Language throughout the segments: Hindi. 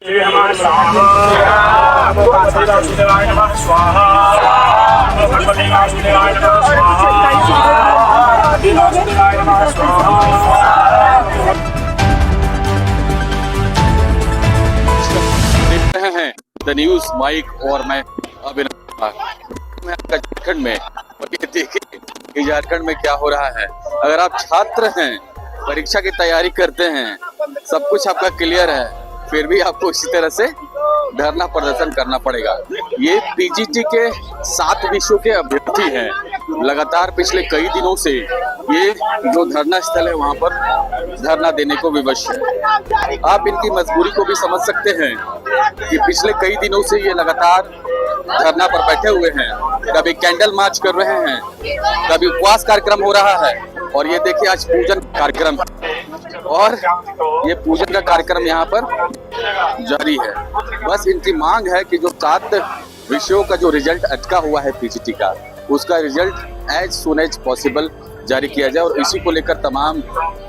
हैं द न्यूज माइक और मैं अभिनव झारखंड में, और ये देखिए कि झारखंड में क्या हो रहा है। अगर आप छात्र हैं, परीक्षा की तैयारी करते हैं, सब कुछ आपका क्लियर है, फिर भी आपको इसी तरह से धरना प्रदर्शन करना पड़ेगा। ये पीजीटी के 7 विषयों के अभ्यर्थी हैं। लगातार पिछले कई दिनों से ये जो धरना स्थल है वहां पर धरना देने को विवश है। आप इनकी मजबूरी को भी समझ सकते हैं कि पिछले कई दिनों से ये लगातार धरना पर बैठे हुए हैं। कभी कैंडल मार्च कर रहे हैं, कभी उपवास कार्यक्रम हो रहा है, और ये देखिए आज पूजन कार्यक्रम है, और ये पूजन का कार्यक्रम यहाँ पर जारी है। बस इनकी मांग है कि जो 7 विषयों का जो रिजल्ट अटका हुआ है पीजीटी का, उसका result as soon as possible जारी किया जाए, और इसी को लेकर तमाम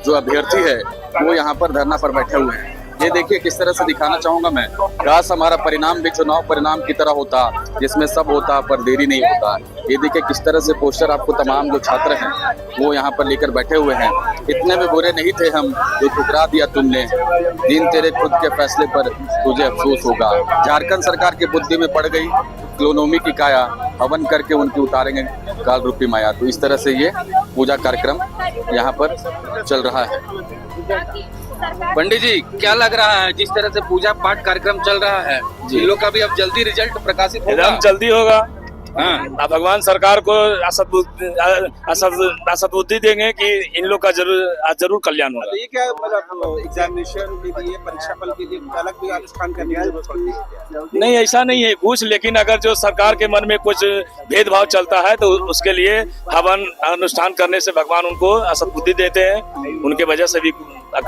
जो अभ्यर्थी है वो यहाँ पर धरना पर बैठे हुए हैं। ये देखिए किस तरह से दिखाना चाहूंगा मैं, काश हमारा परिणाम भी चुनाव परिणाम की तरह होता, जिसमें सब होता पर देरी नहीं होता। ये देखिए किस तरह से पोस्टर आपको तमाम जो छात्र हैं वो यहाँ पर लेकर बैठे हुए हैं। इतने में बुरे नहीं थे हम जो ठुकरा दिया तुमने, दिन तेरे खुद के फैसले पर तुझे अफसोस होगा। झारखंड सरकार की बुद्धि में पड़ गई क्लोनोमी की काया, हवन करके उनकी उतारेंगे काल रूपी माया। तो इस तरह से ये पूजा कार्यक्रम यहाँ पर चल रहा है। पंडित जी, क्या लग रहा है जिस तरह से पूजा पाठ कार्यक्रम चल रहा है, इन लोग का भी अब जल्दी रिजल्ट प्रकाशित होगा? एकदम जल्दी होगा। हाँ, भगवान सरकार को असदबुद्धि देंगे कि इन लोग का जरूर कल्याण होगा। ये क्या मतलब एग्जामिनेशन के लिए, परीक्षा फल के लिए अलग भी अनुष्ठान करने की जरूरत पड़ती है? नहीं, ऐसा नहीं है कुछ, लेकिन अगर जो सरकार के मन में कुछ भेदभाव चलता है तो उसके लिए हवन अनुष्ठान करने से भगवान उनको असदबुद्धि देते हैं, उनके वजह से भी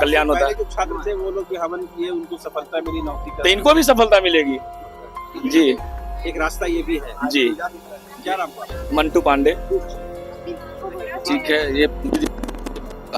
कल्याण होता है। छात्र थे वो लोग भी हवन किए, उनको सफलता मिली नौकरी तो इनको भी सफलता मिलेगी जी। एक रास्ता ये भी है जी। क्या नाम? मंटू पांडे। ठीक है। ये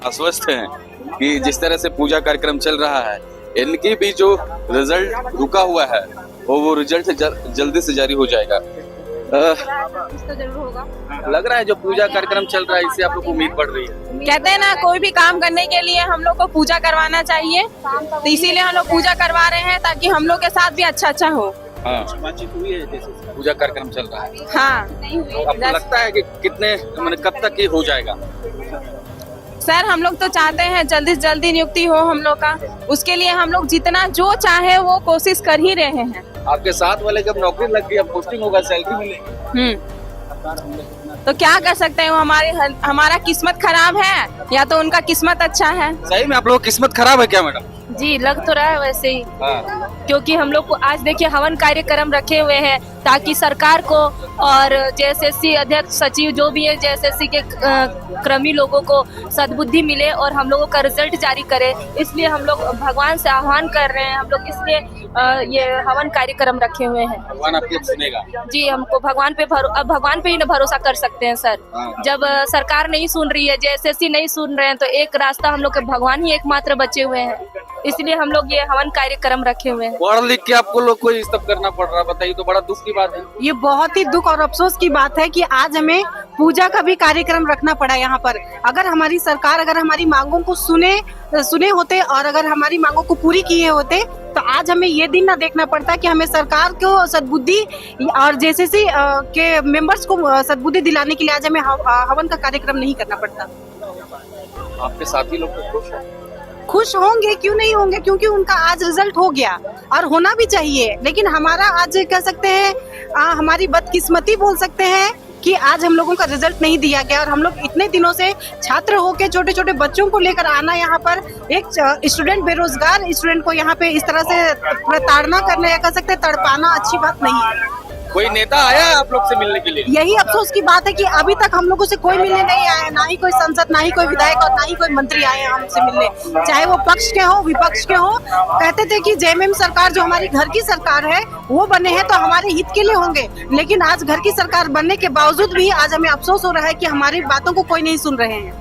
आश्वस्त हैं कि जिस तरह से पूजा कार्यक्रम चल रहा है, इनकी भी जो रिजल्ट रुका हुआ है वो रिजल्ट जल्दी से जारी हो जाएगा। तो जरूर होगा। लग रहा है जो पूजा कार्यक्रम चल रहा है इससे आप लोग को उम्मीद बढ़ रही है। कहते हैं ना, कोई भी काम करने के लिए हम लोग को पूजा करवाना चाहिए, तो इसीलिए हम लोग पूजा करवा रहे हैं ताकि हम लोग के साथ भी अच्छा हो। हाँ, बातचीत हुई है जैसे पूजा कार्यक्रम चल रहा है। हाँ, आपको लगता है कि कितने कब तक ये हो जाएगा? सर हम लोग तो चाहते हैं जल्दी से जल्दी नियुक्ति हो हम लोग का, उसके लिए हम लोग जितना जो चाहे वो कोशिश कर ही रहे हैं। आपके साथ वाले जब नौकरी लग गई, अब पोस्टिंग होगा, सैलरी मिलेगी, तो क्या कर सकते हैं, वो हमारा किस्मत खराब है या तो उनका किस्मत अच्छा है। सही में आप लोग किस्मत खराब है क्या मैडम? जी, लग तो रहा है वैसे ही। हाँ। क्योंकि हम लोग को आज देखिए हवन कार्यक्रम रखे हुए हैं ताकि सरकार को और जेएसएससी अध्यक्ष सचिव जो भी है जेएसएससी के क्रमी लोगों को सद्बुद्धि मिले और हम लोगों का रिजल्ट जारी करे, इसलिए हम लोग भगवान से आह्वान कर रहे हैं। हम लोग इसलिए ये हवन कार्यक्रम रखे हुए हैं। भगवान आपकी अब सुनेगा? जी, हमको भगवान पे अब भगवान पे ही न भरोसा कर सकते हैं सर। जब सरकार नहीं सुन रही है, जेएसएससी नहीं सुन रहे हैं, तो एक रास्ता हम लोग के भगवान ही एकमात्र बचे हुए हैं, इसलिए हम लोग ये हवन कार्यक्रम रखे हुए हैं। पढ़ लिख के आपको लोग को ये सब करना पड़ रहा है, बताइए, तो बड़ा दुख की बात है। ये बहुत ही दुख और अफसोस की बात है कि आज हमें पूजा का भी कार्यक्रम रखना पड़ा यहाँ पर। अगर हमारी सरकार अगर हमारी मांगों को सुने होते और अगर हमारी मांगों को पूरी किए होते तो आज हमें ये दिन ना देखना पड़ता कि हमें सरकार को सद्बुद्धि और जेएसएससी के मेंबर्स को सद्बुद्धि दिलाने के लिए आज हमें हवन का कार्यक्रम नहीं करना पड़ता। आपके साथी लोग तो खुश हैं? खुश होंगे, क्यों नहीं होंगे, क्योंकि उनका आज रिजल्ट हो गया और होना भी चाहिए। लेकिन हमारा आज कह सकते हैं हमारी बदकिस्मती बोल सकते हैं कि आज हम लोगों का रिजल्ट नहीं दिया गया, और हम लोग इतने दिनों से छात्र होके छोटे छोटे बच्चों को लेकर आना यहाँ पर, एक स्टूडेंट बेरोजगार स्टूडेंट को यहाँ पे इस तरह से प्रताड़ना करना या कह सकते हैं तड़पाना अच्छी बात नहीं है। कोई नेता आया है आप लोग से मिलने के लिए? यही अफसोस की बात है कि अभी तक हम लोगों से कोई मिलने नहीं आया, ना ही कोई सांसद, ना ही कोई विधायक और ना ही कोई मंत्री आए हैं हमसे मिलने, चाहे वो पक्ष के हो विपक्ष के हो। कहते थे कि जेएमएम सरकार जो हमारी घर की सरकार है वो बने हैं तो हमारे हित के लिए होंगे, लेकिन आज घर की सरकार बनने के बावजूद भी आज हमें अफसोस हो रहा है कि हमारी बातों को कोई नहीं सुन रहे हैं।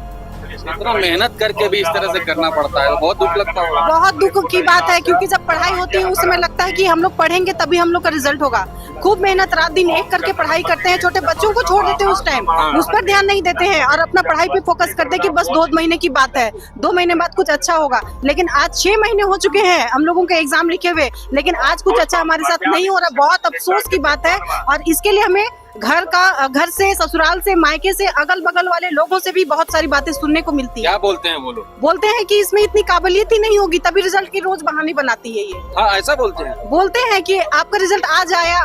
इतना मेहनत करके भी इस तरह से करना पड़ता है तो बहुत दुख लगता होगा। बहुत दुख की बात है, क्योंकि जब पढ़ाई होती है उस समय लगता है कि हम लोग पढ़ेंगे तभी हम लोग का रिजल्ट होगा। खूब मेहनत रात दिन एक करके पढ़ाई करते हैं, छोटे बच्चों को छोड़ देते हैं उस टाइम, उस पर ध्यान नहीं देते हैं और अपना पढ़ाई पे फोकस करते हैं कि बस 2 महीने की बात है, 2 महीने बाद कुछ अच्छा होगा। लेकिन आज 6 महीने हो चुके हैं हम लोगों के एग्जाम लिखे हुए, लेकिन आज कुछ अच्छा हमारे साथ नहीं हो रहा। बहुत अफसोस की बात है और इसके लिए हमें घर से, ससुराल से, मायके से, अगल बगल वाले लोगों से भी बहुत सारी बातें सुनने को मिलती है। क्या बोलते हैं वो लोग? बोलते हैं कि इसमें इतनी काबिलियत ही नहीं होगी, तभी रिजल्ट की रोज बहाने बनाती है ये। हाँ, ऐसा बोलते हैं। बोलते हैं कि आपका रिजल्ट आज आया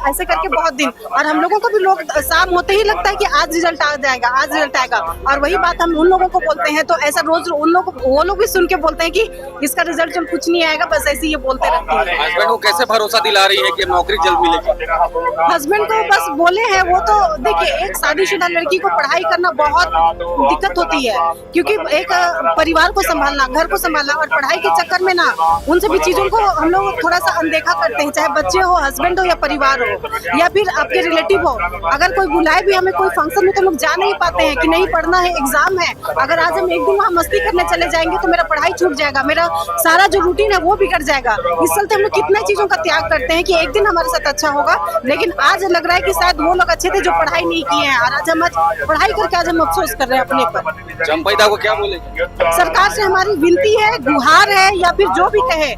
ऐसे करके बहुत दिन, और हम लोगों को भी लोग शाम होते ही लगता है कि आज रिजल्ट आ जाएगा, आज रिजल्ट आएगा, और वही बात हम उन लोगों को बोलते हैं तो ऐसा रोज वो लोग भी सुन के बोलते हैं कि इसका रिजल्ट चल कुछ नहीं आएगा, बस ऐसे ही ये बोलते रहते हैं। हस्बैंड को कैसे भरोसा दिला रही है कि नौकरी जल्द मिलेगी? हस्बैंड को बस बोले हैं, वो तो देखिए एक शादीशुदा लड़की को पढ़ाई करना बहुत दिक्कत होती है, क्योंकि एक परिवार को संभालना, घर को संभालना, और पढ़ाई के चक्कर में ना उन सभी चीजों को हम लोग थोड़ा सा अनदेखा करते हैं, चाहे बच्चे हो, हस्बैंड हो, या परिवार हो, या फिर आपके रिलेटिव हो। अगर कोई बुलाए भी हमें कोई फंक्शन में तो लोग जा नहीं पाते हैं कि नहीं पढ़ना है, एग्जाम है। अगर आज हम एक दिन वहाँ मस्ती करने चले जाएंगे तो मेरा पढ़ाई छूट जाएगा, मेरा सारा जो रूटीन है वो बिगड़ जाएगा। इस चलते हम लोग कितना चीजों का त्याग करते हैं कि एक दिन हमारे साथ अच्छा होगा, लेकिन आज लग रहा है कि शायद वो लोग अच्छे थे जो पढ़ाई नहीं किए हैं, और आज हम पढ़ाई करके आज हम अफसोस कर रहे हैं अपने पर। चंपैदा को क्या बोलेंगे? सरकार से हमारी विनती है, गुहार है, या फिर जो भी कहे,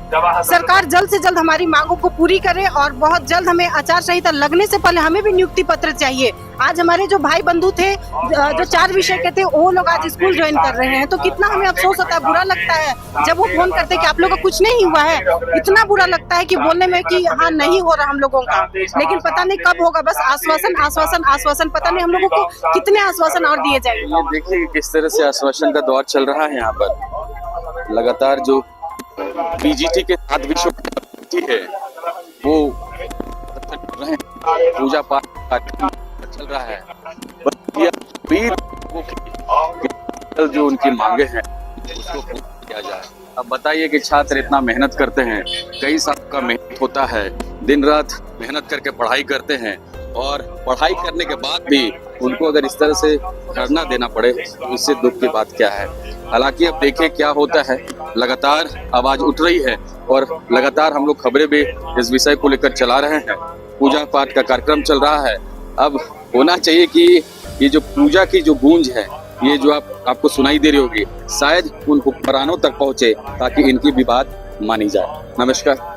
सरकार जल्द से जल्द हमारी मांगों को पूरी करे, और बहुत जल्द हमें आचार संहिता लगने से पहले हमें भी नियुक्ति पत्र चाहिए। आज हमारे जो भाई बंधु थे जो 4 विषय के थे, वो लोग आज स्कूल ज्वाइन कर रहे हैं, तो कितना हमें अफसोस होता है, बुरा लगता है जब वो फोन करते हैं कि आप लोगों का कुछ नहीं हुआ है। इतना बुरा लगता है कि बोलने में कि हाँ नहीं हो रहा हम लोगों का, लेकिन पता नहीं कब होगा। बस आश्वासन आश्वासन आश्वासन, पता नहीं हम लोगों को कितने आश्वासन और दिए जाएंगे। ये देखिए किस तरह से आश्वासन का दौर चल रहा है यहाँ पर। लगातार जो पीजीटी के साथ विषय है वो पूजा पाठ चल रहा है, जो उनकी मांगे हैं उसको पूरा किया जाए। अब बताइए कि छात्र इतना मेहनत करते हैं, कई साल का मेहनत होता है, दिन रात मेहनत करके पढ़ाई करते हैं, और पढ़ाई करने के बाद भी उनको अगर इस तरह से धरना देना पड़े तो इससे दुख की बात क्या है। हालांकि अब देखें क्या होता है, लगातार आवाज उठ रही है और लगातार हम लोग खबरें भी इस विषय को लेकर चला रहे हैं। पूजा पाठ का कार्यक्रम चल रहा है। अब होना चाहिए कि ये जो पूजा की जो गूंज है, ये जो आपको सुनाई दे रही होगी, शायद उन हुक्मरानों तक पहुंचे ताकि इनकी भी बात मानी जाए। नमस्कार।